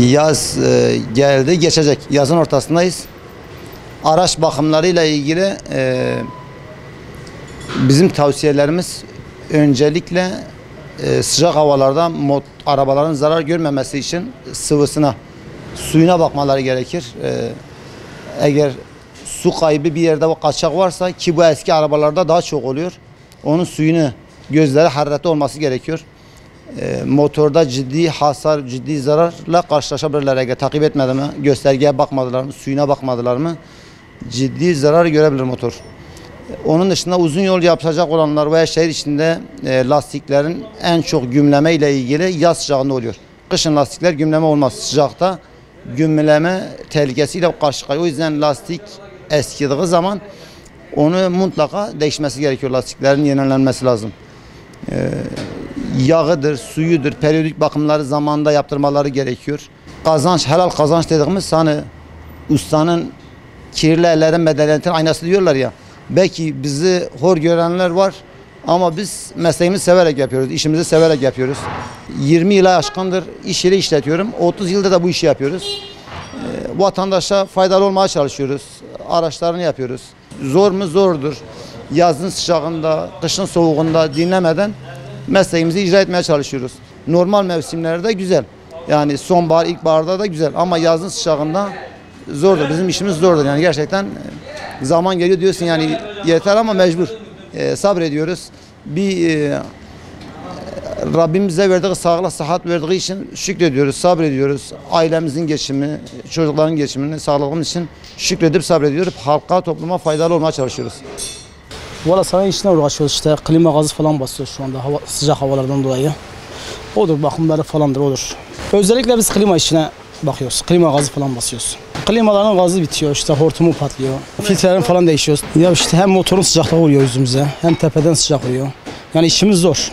Yaz geldi, geçecek. Yazın ortasındayız. Araç bakımlarıyla ilgili bizim tavsiyelerimiz öncelikle sıcak havalarda arabaların zarar görmemesi için sıvısına, suyuna bakmaları gerekir. Eğer su kaybı bir yerde kaçak varsa, ki bu eski arabalarda daha çok oluyor, onun suyunu, gözleri hararetli olması gerekiyor. Motorda ciddi hasar, ciddi zararla karşılaşabilirler eğer takip etmedi mi, göstergeye bakmadılar mı, suyuna bakmadılar mı, ciddi zarar görebilir motor. Onun dışında uzun yol yapacak olanlar veya şehir içinde lastiklerin en çok gümleme ile ilgili yaz sıcağında oluyor. Kışın lastikler gümleme olmaz. Sıcakta gümleme tehlikesiyle karşı karşıya. O yüzden lastik eskidiği zaman onu mutlaka değişmesi gerekiyor. Lastiklerin yenilenmesi lazım. Yağıdır, suyudur, periyodik bakımları zamanında yaptırmaları gerekiyor. Kazanç, helal kazanç dediğimiz hani ustanın kirli ellerin medeniyetin aynası diyorlar ya. Belki bizi hor görenler var ama biz mesleğimizi severek yapıyoruz, işimizi severek yapıyoruz. 20 yıla aşkındır iş yeri işletiyorum, 30 yılda da bu işi yapıyoruz. Vatandaşa faydalı olmaya çalışıyoruz, araçlarını yapıyoruz. Zor mu? Zordur. Yazın sıcağında, kışın soğuğunda dinlemeden mesleğimizi icra etmeye çalışıyoruz. Normal mevsimlerde güzel. Yani sonbahar, ilkbaharda da güzel ama yazın sıcağında zordur. Bizim işimiz zordur. Yani gerçekten zaman geliyor diyorsun yani yeter ama mecbur. Sabrediyoruz. Rabbim bize verdiği sağlık, sıhhat verdiği için şükrediyoruz, sabrediyoruz. Ailemizin geçimi, çocukların geçimini sağlığımız için şükredip sabrediyoruz. Halka, topluma faydalı olmaya çalışıyoruz. Valla sanayi işine uğraşıyoruz işte. Klima gazı falan basıyoruz şu anda sıcak havalardan dolayı. Odur, bakımları falandır, odur. Özellikle biz klima işine bakıyoruz. Klima gazı falan basıyoruz. Klimaların gazı bitiyor, işte hortumu patlıyor. Filtrelerin falan değişiyoruz. Ya işte hem motorun sıcaklığı vuruyor yüzümüze, hem tepeden sıcak vuruyor. Yani işimiz zor.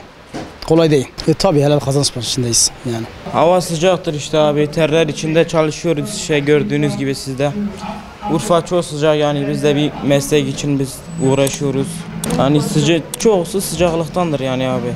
Kolay değil. Tabii helal kazanç peşindeyiz yani. Hava sıcaktır işte abi. Terler içinde çalışıyoruz gördüğünüz gibi sizde. Urfa çok sıcak yani biz de bir meslek için biz uğraşıyoruz. Yani çoğusu sıcaklıktandır yani abi.